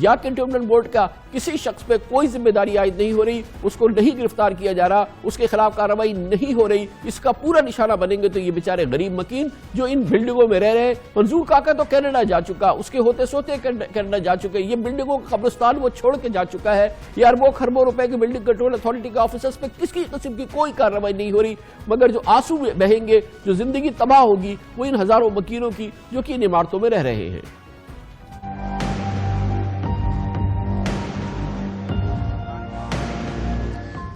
یا cantonment board کا کسی شخص پہ کوئی ذمہ داری عائد نہیں ہو رہی، اس کو نہیں گرفتار کیا جا رہا، اس کے خلاف کارروائی نہیں ہو رہی، اس کا پورا نشانہ بنیں گے تو یہ بیچارے غریب مکین جو ان بلڈنگوں میں رہ رہے ہیں۔ منظور کاکا تو کینیڈا جا چکا، اس کے ہوتے سوتے کینیڈا جا چکے، یہ بلڈنگوں کا قبرستان وہ چھوڑ کے جا چکا ہے۔ یہ اربوں خربوں روپے کی بلڈنگ کنٹرول اتھارٹی کے آفیسرز پہ کسی قسم کی کوئی کارروائی نہیں ہو رہی، مگر جو آنسو بہیں گے، جو زندگی تباہ ہوگی وہ ان ہزاروں مکینوں کی جو کہ ان عمارتوں میں رہ رہے ہیں۔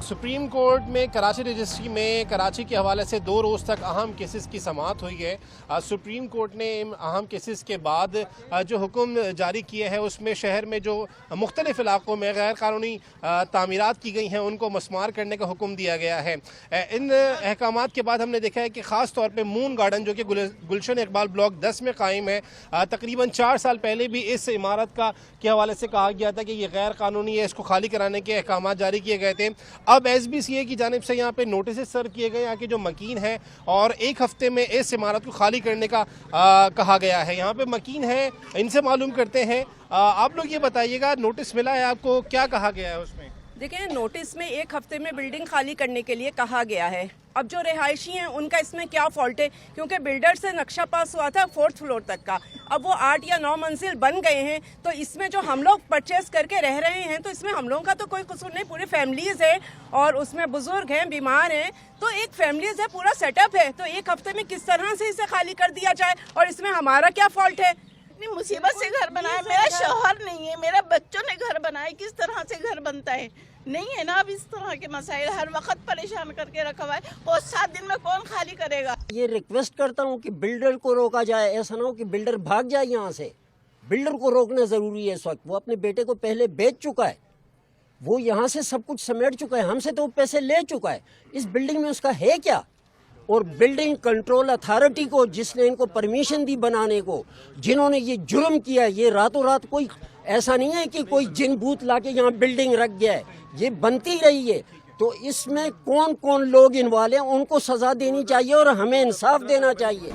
سپریم کورٹ میں کراچی رجسٹری میں کراچی کے حوالے سے 2 روز تک اہم کیسز کی سماعت ہوئی ہے۔ سپریم کورٹ نے ان اہم کیسز کے بعد جو حکم جاری کیے ہیں اس میں شہر میں جو مختلف علاقوں میں غیر قانونی تعمیرات کی گئی ہیں ان کو مسمار کرنے کا حکم دیا گیا ہے۔ ان احکامات کے بعد ہم نے دیکھا ہے کہ خاص طور پہ مون گارڈن جو کہ گلشن اقبال بلاک 10 میں قائم ہے، تقریباً 4 سال پہلے بھی اس عمارت کے حوالے سے کہا گیا تھا کہ یہ غیر قانونی ہے، اس کو خالی کرانے کے احکامات جاری کیے گئے تھے۔ اب ایس بی سی اے کی جانب سے یہاں پہ نوٹسز سرو کیے گئے یہاں کے جو مکین ہیں اور 1 ہفتے میں اس عمارت کو خالی کرنے کا کہا گیا ہے۔ یہاں پہ مکین ہیں، ان سے معلوم کرتے ہیں۔ آپ لوگ یہ بتائیے گا، نوٹس ملا ہے آپ کو، کیا کہا گیا ہے اس میں؟ دیکھیں، نوٹس میں 1 ہفتے میں بلڈنگ خالی کرنے کے لیے کہا گیا ہے۔ اب جو رہائشی ہیں ان کا اس میں کیا فالٹ ہے، کیونکہ بلڈر سے نقشہ پاس ہوا تھا 4th فلور تک کا، اب وہ 8 یا 9 منزل بن گئے ہیں، تو اس میں جو ہم لوگ پرچیز کر کے رہ رہے ہیں تو اس میں ہم لوگوں کا تو کوئی قصور نہیں، پوری فیملیز ہے اور اس میں بزرگ ہیں، بیمار ہیں، تو ایک فیملیز ہے، پورا سیٹ اپ ہے، تو 1 ہفتے میں کس طرح سے اسے خالی کر دیا جائے اور اس میں ہمارا کیا فالٹ ہے؟ اتنی مصیبت سے گھر بنایا، میرا شوہر نہیں ہے، میرے بچوں نے گھر بنائے، کس طرح سے گھر بنتا ہے؟ نہیں ہے نا اب اس طرح کے مسائل، ہر وقت پریشان کر کے رکھا ہوا ہے، اور 7 دن میں کون خالی کرے گا؟ یہ ریکویسٹ کرتا ہوں کہ بلڈر کو روکا جائے، ایسا نہ ہو کہ بلڈر بھاگ جائے یہاں سے۔ بلڈر کو روکنا ضروری ہے اس وقت، وہ اپنے بیٹے کو پہلے بیچ چکا ہے، وہ یہاں سے سب کچھ سمیٹ چکا ہے، ہم سے تو وہ پیسے لے چکا ہے، اس بلڈنگ میں اس کا ہے کیا؟ اور بلڈنگ کنٹرول اتھارٹی کو، جس نے ان کو پرمیشن دی بنانے کو، جنہوں نے یہ جرم کیا ہے، یہ راتوں رات کوئی ایسا نہیں ہے کہ کوئی جن بوت لا کے یہاں بلڈنگ رکھ گیا ہے، یہ بنتی رہی ہے، تو اس میں کون کون لوگ انوالو ہیں ان کو سزا دینی چاہیے اور ہمیں انصاف دینا چاہیے۔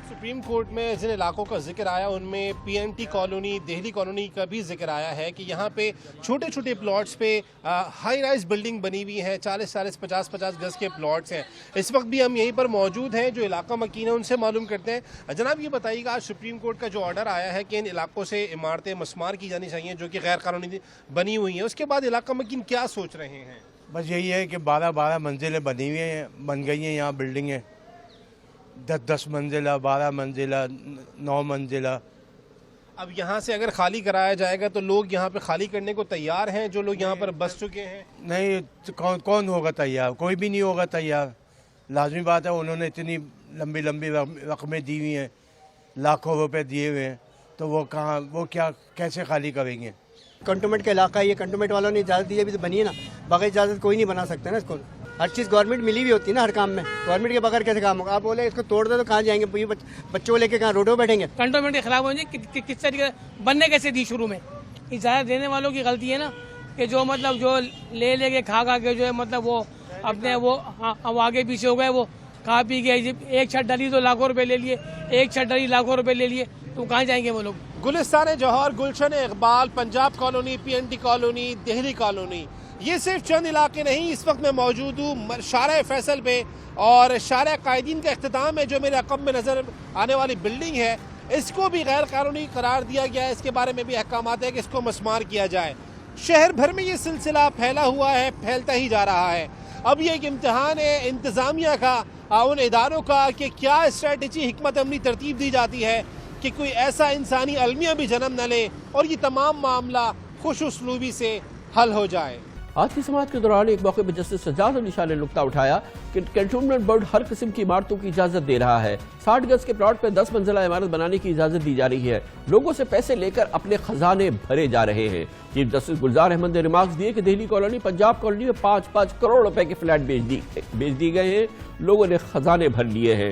سپریم کورٹ میں جن علاقوں کا ذکر آیا ان میں P N T colony, Delhi colony کا بھی ذکر آیا ہے کہ یہاں پہ چھوٹے چھوٹے پلاٹس پہ ہائی رائز بلڈنگ بنی ہوئی ہیں، 40 50 گز کے پلاٹس ہیں۔ اس وقت بھی ہم یہیں پر موجود ہیں، جو علاقہ مکین ہے ان سے معلوم کرتے ہیں۔ جناب یہ بتائیے گا، آج سپریم کورٹ کا جو آرڈر آیا ہے کہ ان علاقوں سے عمارتیں مسمار کی جانی چاہیے جو کہ غیر قانونی بنی ہوئی ہیں، اس کے بعد علاقہ مکین کیا سوچ رہے ہیں؟ بس یہی ہے کہ 12 منزلیں بنی ہوئی ہیں، بن گئی ہیں یہاں بلڈنگیں، 10 منزلہ، 12 منزلہ، 9 منزلہ۔ اب یہاں سے اگر خالی کرایا جائے گا تو لوگ یہاں پہ خالی کرنے کو تیار ہیں، جو لوگ یہاں پر بس چکے ہیں؟ نہیں، کون ہوگا تیار؟ کوئی بھی نہیں ہوگا تیار، لازمی بات ہے، انہوں نے اتنی لمبی رقمیں دی ہوئی ہیں، لاکھوں روپے دیے ہوئے ہیں، تو وہ کیسے خالی کریں گے؟ کنٹونمنٹ کا علاقہ ہے یہ، کنٹونمنٹ والوں نے اجازت دی ہے بھی تو بنی ہے نا، بغیر اجازت کوئی نہیں بنا سکتا نا اس کو، ہر چیز گورنمنٹ ملی بھی ہوتی ہے نا ہر کام میں، گورنمنٹ کے بغیر کیسے کام ہوگا؟ آپ بولے اس کو توڑ دے تو کہاں جائیں گے؟ بچوں کو لے کے کہاں روڈوں پہ بیٹھیں گے؟ کنٹونمنٹ کے خلاف ہونے کس طریقے بننے کیسے دی شروع میں؟ اجازت دینے والوں کی غلطی ہے نا، کہ جو مطلب جو لے کے کھا کے جو ہے مطلب وہ اپنے وہ آگے پیچھے ہو گئے، وہ کھا پی گئے، ایک چھت ڈلی تو لاکھوں روپے لے لیے، ایک چھت ڈلی لاکھوں روپے لے لیے، تو کہاں جائیں گے وہ لوگ؟ Gulistan Jauhar, Gulshan Iqbal, Punjab colony, P N T colony, Delhi colony, یہ صرف چند علاقے نہیں۔ اس وقت میں موجود ہوں شارع فیصل پہ، اور شارع قائدین کا اختتام ہے، جو میرے عقب میں نظر آنے والی بلڈنگ ہے، اس کو بھی غیر قانونی قرار دیا گیا ہے۔ اس کے بارے میں بھی احکامات ہے کہ اس کو مسمار کیا جائے۔ شہر بھر میں یہ سلسلہ پھیلا ہوا ہے، پھیلتا ہی جا رہا ہے۔ اب یہ ایک امتحان ہے انتظامیہ کا، ان اداروں کا، کہ کیا اسٹریٹجی، حکمت عملی ترتیب دی جاتی ہے کہ کوئی ایسا انسانی المیہ بھی جنم نہ لے اور یہ تمام معاملہ خوش اسلوبی سے حل ہو جائے۔ آج کی سماعت کے دوران ایک موقع پہ جسٹس سجاد علی شاہ نے نکتہ اٹھایا کہ کنٹونمنٹ بورڈ ہر قسم کی عمارتوں کی اجازت دے رہا ہے، 60 گز کے پلاٹ پہ 10 منزلہ عمارت بنانے کی اجازت دی جا رہی ہے، لوگوں سے پیسے لے کر اپنے خزانے بھرے جا رہے ہیں۔ چیف جسٹس گلزار احمد نے ریمارکس دیے کہ دہلی کالونی، پنجاب کالونی میں 5 کروڑ روپے کے فلیٹ بیچ دی گئے ہیں، لوگوں نے خزانے بھر لیے ہیں۔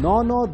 9-9,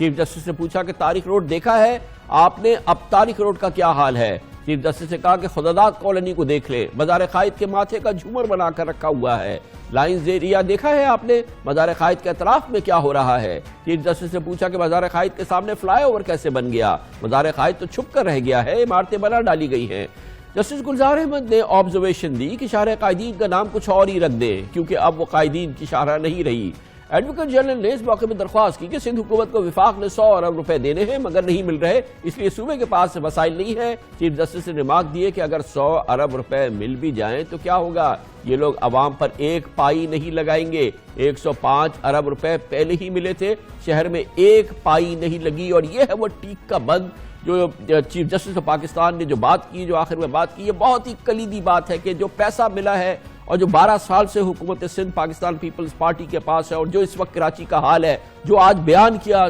چیف جسٹس نے پوچھا کہ طارق روڈ دیکھا ہے آپ نے، اب طارق روڈ کا کیا حال ہے؟ چیف جسٹس نے کہا کہ خداداد کالونی کو دیکھ لے، مزار قائد کے ماتھے کا جھومر بنا کر رکھا ہوا ہے۔ لائنز ایریا دیکھا ہے آپ نے؟ مزار قائد کے اطراف میں کیا ہو رہا ہے؟ چیف جسٹس نے پوچھا کہ مزار قائد کے سامنے فلائی اوور کیسے بن گیا؟ مزار قائد تو چھپ کر رہ گیا ہے، عمارتیں بنا ڈالی گئی ہیں۔ جسٹس گلزار احمد نے آبزرویشن دی کہ شاہراہ قائدین کا نام کچھ اور ہی رکھ دیں کیونکہ اب وہ قائدین کی شاہراہ نہیں رہی۔ ایڈوکیٹ جنرل نے اس موقع میں درخواست کی کہ سندھ حکومت کو وفاق نے 100 ارب روپے دینے ہیں مگر نہیں مل رہے، اس لیے صوبے کے پاس وسائل نہیں ہے۔ چیف جسٹس نے ریمارک دیے کہ اگر 100 ارب روپے مل بھی جائیں تو کیا ہوگا؟ یہ لوگ عوام پر ایک پائی نہیں لگائیں گے۔ 105 ارب روپے پہلے ہی ملے تھے، شہر میں ایک پائی نہیں لگی، اور یہ ہے وہ ٹیک کا بند جو چیف جسٹس آف پاکستان نے جو بات کی، جو آخر میں بات کی، یہ بہت ہی کلیدی بات ہے کہ جو پیسہ ملا ہے اور جو 12 سال سے حکومت سندھ پاکستان پیپلز پارٹی کے پاس ہے، اور جو اس وقت کراچی کا حال ہے، جو آج بیان کیا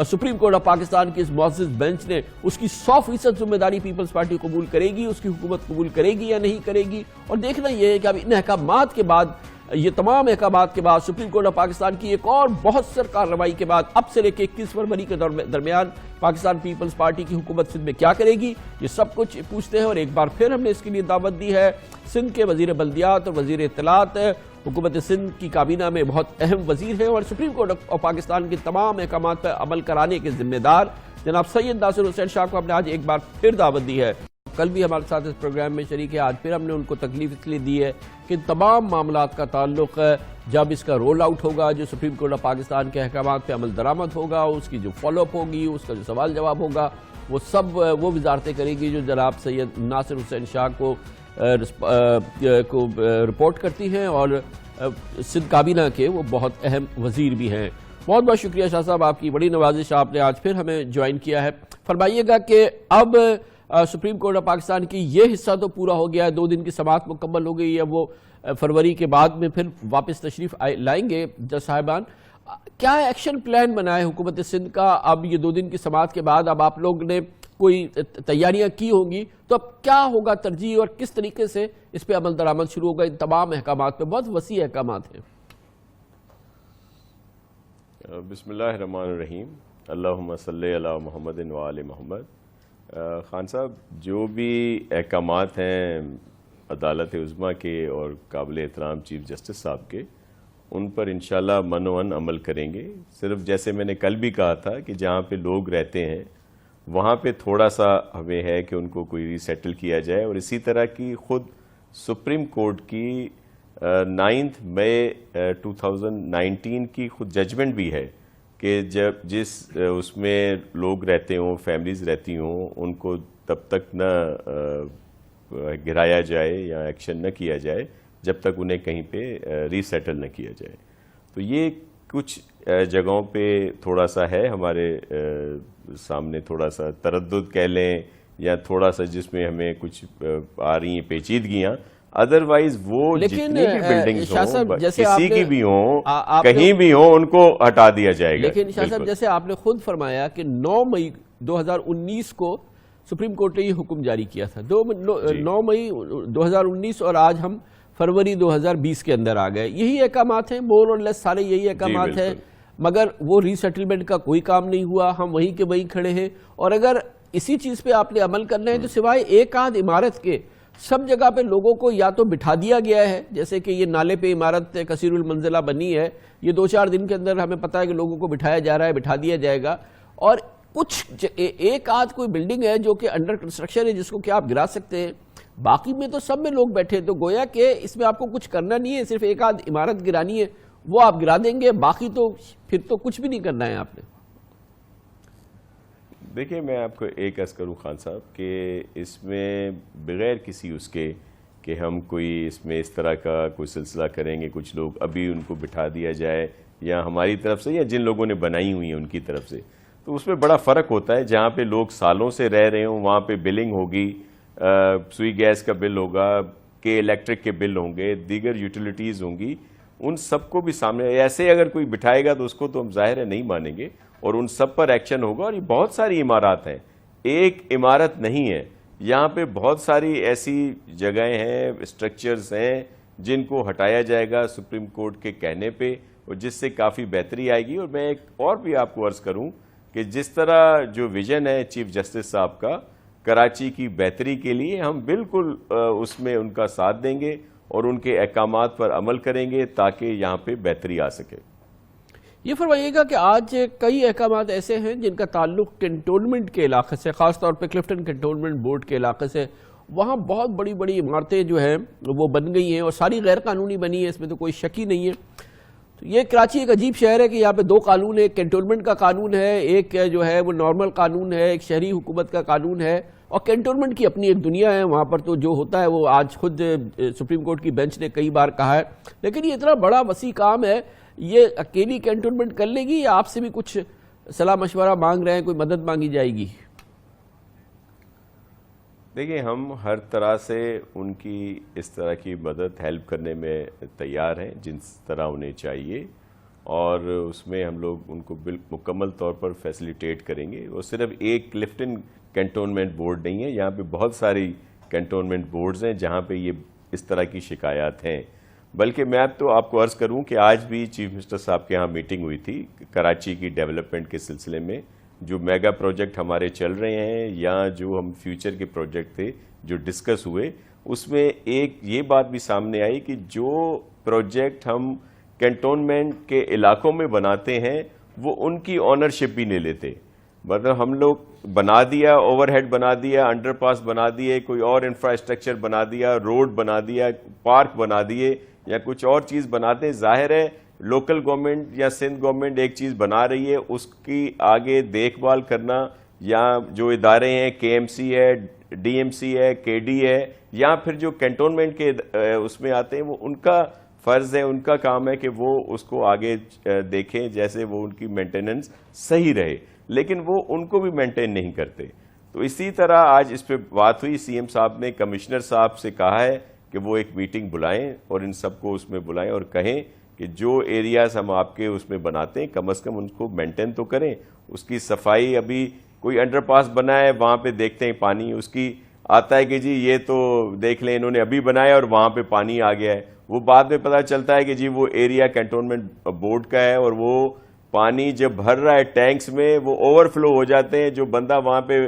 سپریم کورٹ آف پاکستان کی اس معزز بینچ نے، اس کی 100% ذمہ داری پیپلز پارٹی قبول کرے گی، اس کی حکومت قبول کرے گی یا نہیں کرے گی۔ اور دیکھنا یہ ہے کہ اب ان احکامات کے بعد، یہ تمام احکامات کے بعد، سپریم کورٹ آف پاکستان کی ایک اور بہت سر کارروائی کے بعد اب سے لے کے 21 فروری کے درمیان پاکستان پیپلز پارٹی کی حکومت سندھ میں کیا کرے گی، یہ سب کچھ پوچھتے ہیں۔ اور ایک بار پھر ہم نے اس کے لیے دعوت دی ہے سندھ کے وزیر بلدیات اور وزیر اطلاعات، حکومت سندھ کی کابینہ میں بہت اہم وزیر ہیں اور سپریم کورٹ آف پاکستان کے تمام احکامات پر عمل کرانے کے ذمہ دار جناب سید ناصر حسین شاہ کو ہم نے آج ایک بار پھر دعوت دی ہے۔ کل بھی ہمارے ساتھ اس پروگرام میں شریک ہے، آج پھر ہم نے ان کو تکلیف اس لیے دی ہے کہ تمام معاملات کا تعلق جب اس کا رول آؤٹ ہوگا، جو سپریم کورٹ آف پاکستان کے احکامات پہ عمل درآمد ہوگا، اس کی جو فالو اپ ہوگی، اس کا جو سوال جواب ہوگا، وہ سب وہ وزارتیں کرے گی جو جناب سید ناصر حسین شاہ کو رپورٹ کرتی ہیں، اور سندھ کابینہ کے وہ بہت اہم وزیر بھی ہیں۔ بہت بہت شکریہ شاہ صاحب، آپ کی بڑی نوازش، آپ نے آج پھر ہمیں جوائن کیا ہے۔ فرمائیے گا کہ اب سپریم کورٹ آف پاکستان کی یہ حصہ تو پورا ہو گیا ہے، 2 دن کی سماعت مکمل ہو گئی ہے، وہ فروری کے بعد میں پھر واپس تشریف لائیں گے جج صاحبان۔ کیا ایکشن پلان بنا ہے حکومت سندھ کا؟ اب یہ 2 دن کی سماعت کے بعد اب آپ لوگ نے کوئی تیاریاں کی ہوں گی، تو اب کیا ہوگا ترجیح اور کس طریقے سے اس پہ عمل درآمد شروع ہوگا ان تمام احکامات پہ؟ بہت وسیع احکامات ہیں۔ بسم اللہ الرحمن الرحیم، اللہم صلی علی محمد و آل محمد۔ خان صاحب، جو بھی احکامات ہیں عدالت عظمیٰ کے اور قابل احترام چیف جسٹس صاحب کے، ان پر انشاءاللہ منوعن عمل کریں گے۔ صرف جیسے میں نے کل بھی کہا تھا کہ جہاں پہ لوگ رہتے ہیں وہاں پہ تھوڑا سا ہمیں ہے کہ ان کو کوئی ری سیٹل کیا جائے، اور اسی طرح کی خود سپریم کورٹ کی 9 مئی 2019 کی خود ججمنٹ بھی ہے کہ جس اس میں لوگ رہتے ہوں، فیملیز رہتی ہوں، ان کو تب تک نہ گرایا جائے یا ایکشن نہ کیا جائے جب تک انہیں کہیں پہ ری سیٹل نہ کیا جائے۔ تو یہ کچھ جگہوں پہ تھوڑا سا ہے ہمارے سامنے، تھوڑا سا تردد کہہ لیں یا تھوڑا سا جس میں ہمیں کچھ آ رہی ہیں پیچیدگیاں، ادروائز وہ جتنی بھی بلڈنگز ہوں، کسی کی بھی ہوں، کہیں بھی ہوں، ان کو ہٹا دیا جائے گا۔ لیکن شاہ صاحب، جیسے آپ نے خود فرمایا کہ 9 مئی 2019 کو سپریم کورٹ نے یہ حکم جاری کیا تھا، 9 مئی 2019، اور آج ہم فروری 2020 کے اندر آ گئے۔ یہی احکامات ہیں، مور اور لیس سارے یہی احکامات ہیں، مگر وہ ری سیٹلمنٹ کا کوئی کام نہیں ہوا، ہم وہیں کے وہیں کھڑے ہیں۔ اور اگر اسی چیز پہ آپ نے عمل کرنا ہے تو سوائے ایک آدھ عمارت کے سب جگہ پہ لوگوں کو یا تو بٹھا دیا گیا ہے، جیسے کہ یہ نالے پہ عمارت کثیر المنزلہ بنی ہے، یہ 2-4 دن کے اندر ہمیں پتہ ہے کہ لوگوں کو بٹھایا جا رہا ہے، بٹھا دیا جائے گا۔ اور کچھ ایک آدھ کوئی بلڈنگ ہے جو کہ انڈر کنسٹرکشن ہے، جس کو کیا آپ گرا سکتے ہیں، باقی میں تو سب میں لوگ بیٹھے، تو گویا کہ اس میں آپ کو کچھ کرنا نہیں ہے، صرف ایک آدھ عمارت گرانی ہے، وہ آپ گرا دیں گے، باقی تو پھر تو کچھ بھی نہیں کرنا ہے آپ نے۔ دیکھیں، میں آپ کو ایک عرض کروں خان صاحب کہ اس میں بغیر کسی اس کے کہ ہم کوئی اس میں اس طرح کا کوئی سلسلہ کریں گے، کچھ لوگ ابھی ان کو بٹھا دیا جائے یا ہماری طرف سے یا جن لوگوں نے بنائی ہوئی ہیں ان کی طرف سے، تو اس میں بڑا فرق ہوتا ہے۔ جہاں پہ لوگ سالوں سے رہ رہے ہوں وہاں پہ بلنگ ہوگی، سوئی گیس کا بل ہوگا، کہ الیکٹرک کے بل ہوں گے، دیگر یوٹیلیٹیز ہوں گی، ان سب کو بھی سامنے ایسے اگر کوئی بٹھائے گا تو اس کو تو ہم ظاہر ہے نہیں مانیں گے، اور ان سب پر ایکشن ہوگا۔ اور یہ بہت ساری عمارات ہیں، ایک عمارت نہیں ہے، یہاں پہ بہت ساری ایسی جگہیں ہیں، اسٹرکچرز ہیں جن کو ہٹایا جائے گا سپریم کورٹ کے کہنے پہ، اور جس سے کافی بہتری آئے گی۔ اور میں ایک اور بھی آپ کو عرض کروں کہ جس طرح جو ویژن ہے چیف جسٹس صاحب کا کراچی کی بہتری کے لیے، ہم بالکل اس میں ان کا ساتھ دیں گے اور ان کے احکامات پر عمل کریں گے تاکہ یہاں پہ بہتری آ سکے۔ یہ فرمائیے گا کہ آج کئی احکامات ایسے ہیں جن کا تعلق کنٹونمنٹ کے علاقے سے، خاص طور پہ کلفٹن کنٹونمنٹ بورڈ کے علاقے سے، وہاں بہت بڑی بڑی عمارتیں جو ہیں وہ بن گئی ہیں اور ساری غیر قانونی بنی ہیں، اس میں تو کوئی شک ہی نہیں ہے۔ تو یہ کراچی ایک عجیب شہر ہے کہ یہاں پہ دو قانون ہیں، ایک کنٹونمنٹ کا قانون ہے، ایک جو ہے وہ نارمل قانون ہے، ایک شہری حکومت کا قانون ہے، اور کنٹونمنٹ کی اپنی ایک دنیا ہے، وہاں پر تو جو ہوتا ہے وہ آج خود سپریم کورٹ کی بینچ نے کئی بار کہا ہے۔ لیکن یہ اتنا بڑا وسیع کام ہے، یہ اکیلی کنٹونمنٹ کر لے گی یا آپ سے بھی کچھ صلاح مشورہ مانگ رہے ہیں، کوئی مدد مانگی جائے گی؟ دیکھیں، ہم ہر طرح سے ان کی اس طرح کی مدد ہیلپ کرنے میں تیار ہیں جس طرح انہیں چاہیے، اور اس میں ہم لوگ ان کو مکمل طور پر فیسیلیٹیٹ کریں گے۔ وہ صرف ایک کلفٹن کنٹونمنٹ بورڈ نہیں ہے، یہاں پہ بہت ساری کنٹونمنٹ بورڈز ہیں جہاں پہ یہ اس طرح کی شکایات ہیں۔ بلکہ میں تو آپ کو عرض کروں کہ آج بھی چیف منسٹر صاحب کے ہاں میٹنگ ہوئی تھی کراچی کی ڈیولپمنٹ کے سلسلے میں، جو میگا پروجیکٹ ہمارے چل رہے ہیں یا جو ہم فیوچر کے پروجیکٹ تھے جو ڈسکس ہوئے، اس میں ایک یہ بات بھی سامنے آئی کہ جو پروجیکٹ ہم کنٹونمنٹ کے علاقوں میں بناتے ہیں وہ ان کی آنرشپ بھی نہیں لیتے۔ مطلب ہم لوگ بنا دیا، اوور ہیڈ بنا دیا، انڈر پاس بنا دیے، کوئی اور انفراسٹرکچر بنا دیا، روڈ بنا دیا، پارک بنا دیے یا کچھ اور چیز بناتے ہیں۔ ظاہر ہے لوکل گورنمنٹ یا سندھ گورنمنٹ ایک چیز بنا رہی ہے، اس کی آگے دیکھ بھال کرنا، یا جو ادارے ہیں کے ایم سی ہے، ڈی ایم سی ہے، کے ڈی ہے، یا پھر جو کنٹونمنٹ کے اس میں آتے ہیں، وہ ان کا فرض ہے، ان کا کام ہے کہ وہ اس کو آگے دیکھیں جیسے وہ ان کی مینٹیننس صحیح رہے، لیکن وہ ان کو بھی مینٹین نہیں کرتے۔ تو اسی طرح آج اس پہ بات ہوئی، سی ایم صاحب نے کمشنر صاحب سے کہا ہے کہ وہ ایک میٹنگ بلائیں اور ان سب کو اس میں بلائیں اور کہیں کہ جو ایریاز ہم آپ کے اس میں بناتے ہیں کم از کم ان کو مینٹین تو کریں، اس کی صفائی۔ ابھی کوئی انڈر پاس بنا ہے، وہاں پہ دیکھتے ہیں پانی اس کی آتا ہے کہ جی یہ تو دیکھ لیں انہوں نے ابھی بنایا اور وہاں پہ پانی آ گیا ہے، وہ بعد میں پتہ چلتا ہے کہ جی وہ ایریا کنٹونمنٹ بورڈ کا ہے، اور وہ پانی جب بھر رہا ہے ٹینکس میں وہ اوور فلو ہو جاتے ہیں، جو بندہ وہاں پہ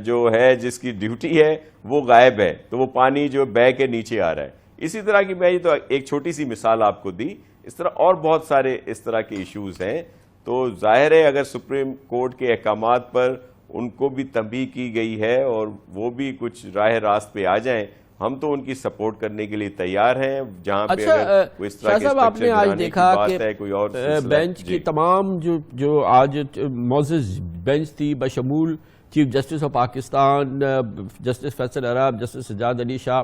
جو ہے جس کی ڈیوٹی ہے وہ غائب ہے، تو وہ پانی جو بہہ کے نیچے آ رہا ہے۔ اسی طرح کی میں یہ تو ایک چھوٹی سی مثال آپ کو دی، اس طرح اور بہت سارے اس طرح کے ایشوز ہیں۔ تو ظاہر ہے اگر سپریم کورٹ کے احکامات پر ان کو بھی تنبیہ کی گئی ہے اور وہ بھی کچھ راہ راست پہ آ جائیں، ہم تو ان کی سپورٹ کرنے کے لیے تیار ہیں۔ جہاں پہ اگر کوئی اس طرح کے آپ نے آج دیکھا کہ بینچ کی تمام جو آج معزز بینچ تھی بشمول chief justice of Pakistan justice Faisal Arab, justice Sajjad Ali Shah,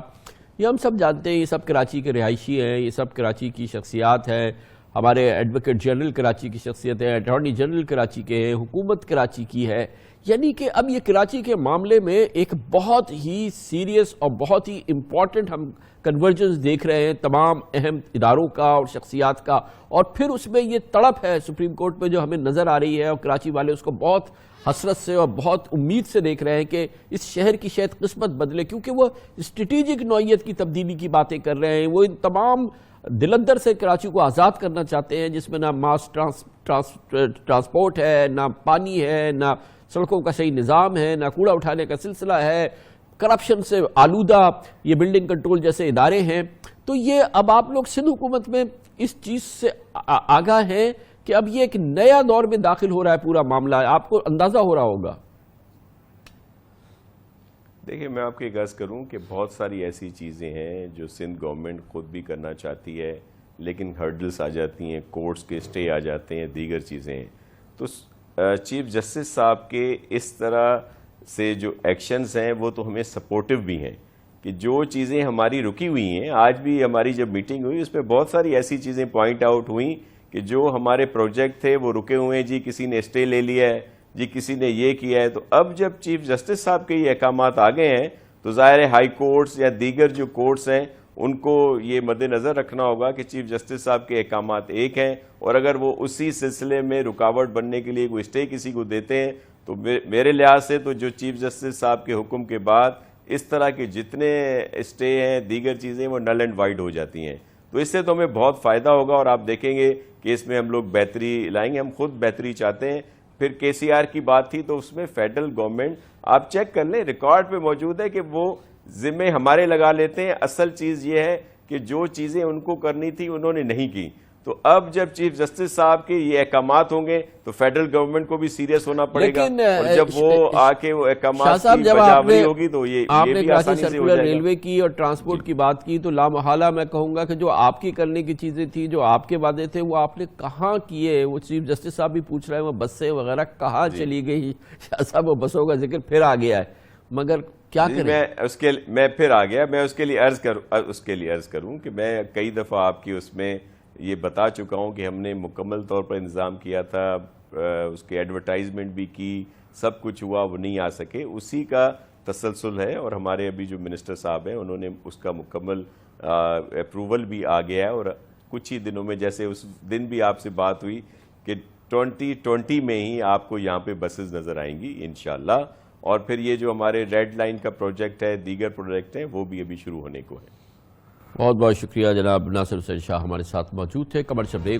یہ ہم سب جانتے ہیں، یہ سب کراچی کے رہائشی ہیں، یہ سب کراچی کی شخصیات ہیں، ہمارے ایڈوکیٹ جنرل کراچی کی شخصیت ہے، اٹارنی جنرل کراچی کے ہیں، حکومت کراچی کی ہے۔ یعنی کہ اب یہ کراچی کے معاملے میں ایک بہت ہی سیریس اور بہت ہی امپورٹنٹ ہم کنورجنس دیکھ رہے ہیں تمام اہم اداروں کا اور شخصیات کا، اور پھر اس میں یہ تڑپ ہے سپریم کورٹ پہ جو ہمیں نظر آ رہی ہے، اور کراچی والے اس کو بہت حسرت سے اور بہت امید سے دیکھ رہے ہیں کہ اس شہر کی شاید قسمت بدلے، کیونکہ وہ اسٹریٹجک نوعیت کی تبدیلی کی باتیں کر رہے ہیں۔ وہ ان تمام دلندر سے کراچی کو آزاد کرنا چاہتے ہیں جس میں نہ ماس ٹرانسپورٹ ہے، نہ پانی ہے، نہ سڑکوں کا صحیح نظام ہے، نہ کوڑا اٹھانے کا سلسلہ ہے، کرپشن سے آلودہ یہ بلڈنگ کنٹرول جیسے ادارے ہیں۔ تو یہ اب آپ لوگ سندھ حکومت میں اس چیز سے آگاہ ہیں کہ اب یہ ایک نیا دور میں داخل ہو رہا ہے پورا معاملہ، آپ کو اندازہ ہو رہا ہوگا۔ دیکھیں، میں آپ کو ایک عرض کروں کہ بہت ساری ایسی چیزیں ہیں جو سندھ گورنمنٹ خود بھی کرنا چاہتی ہے، لیکن ہرڈلز آ جاتی ہیں، کورٹس کے اسٹے آ جاتے ہیں، دیگر چیزیں ہیں۔ تو چیف جسٹس صاحب کے اس طرح سے جو ایکشنز ہیں وہ تو ہمیں سپورٹیو بھی ہیں کہ جو چیزیں ہماری رکی ہوئی ہیں، آج بھی ہماری جب میٹنگ ہوئی اس میں بہت ساری ایسی چیزیں پوائنٹ آؤٹ ہوئیں کہ جو ہمارے پروجیکٹ تھے وہ رکے ہوئے ہیں، جی کسی نے اسٹے لے لیا ہے، جی کسی نے یہ کیا ہے۔ تو اب جب چیف جسٹس صاحب کے یہ احکامات آ گئے ہیں تو ظاہر ہے ہائی کورٹس یا دیگر جو کورٹس ہیں ان کو یہ مد نظر رکھنا ہوگا کہ چیف جسٹس صاحب کے احکامات ایک ہیں، اور اگر وہ اسی سلسلے میں رکاوٹ بننے کے لیے کوئی اسٹے کسی کو دیتے ہیں تو میرے لحاظ سے تو جو چیف جسٹس صاحب کے حکم کے بعد اس طرح کے جتنے اسٹے ہیں دیگر چیزیں وہ نل اینڈ وائڈ ہو جاتی ہیں۔ تو اس سے تو ہمیں بہت فائدہ ہوگا اور آپ دیکھیں گے کہ اس میں ہم لوگ بہتری لائیں گے، ہم خود بہتری چاہتے ہیں۔ پھر KCR کی بات تھی تو اس میں فیڈرل گورنمنٹ آپ چیک کر لیں ریکارڈ پہ موجود ہے کہ وہ ذمے ہمارے لگا لیتے ہیں. اصل چیز یہ ہے کہ جو چیزیں ان کو کرنی تھی انہوں نے نہیں کی. تو اب جب چیف جسٹس صاحب کے یہ احکامات ہوں گے تو فیڈرل گورنمنٹ کو بھی سیریس ہونا پڑے گا, اور جب وہ آ کے وہ احکامات کی بجاوری ہوگی تو یہ بھی آسانی سے ہو جائے گا. ریلوے کی اور ٹرانسپورٹ کی بات کی تو لامحالہ میں کہوں گا کہ جو آپ کی کرنے کی چیزیں تھیں, جو آپ کے وعدے تھے, وہ آپ نے کہاں کیے؟ وہ چیف جسٹس صاحب بھی پوچھ رہے ہیں وہ بسیں وغیرہ کہاں چلی گئی؟ شاہ صاحب وہ بسوں کا ذکر پھر آ گیا ہے, مگر کیا کریں؟ میں پھر آ گیا, میں اس کے لیے عرض کروں کہ میں کئی دفعہ آپ کی اس میں یہ بتا چکا ہوں کہ ہم نے مکمل طور پر انتظام کیا تھا, اس کی ایڈورٹائزمنٹ بھی کی, سب کچھ ہوا, وہ نہیں آ سکے, اسی کا تسلسل ہے. اور ہمارے ابھی جو منسٹر صاحب ہیں انہوں نے اس کا مکمل اپروول بھی آ گیا ہے, اور کچھ ہی دنوں میں, جیسے اس دن بھی آپ سے بات ہوئی کہ 2020 میں ہی آپ کو یہاں پہ بسز نظر آئیں گی انشاءاللہ. اور پھر یہ جو ہمارے ریڈ لائن کا پروجیکٹ ہے, دیگر پروجیکٹ ہیں, وہ بھی ابھی شروع ہونے کو ہے. بہت بہت شکریہ جناب ناصر حسین شاہ ہمارے ساتھ موجود تھے. Commercial break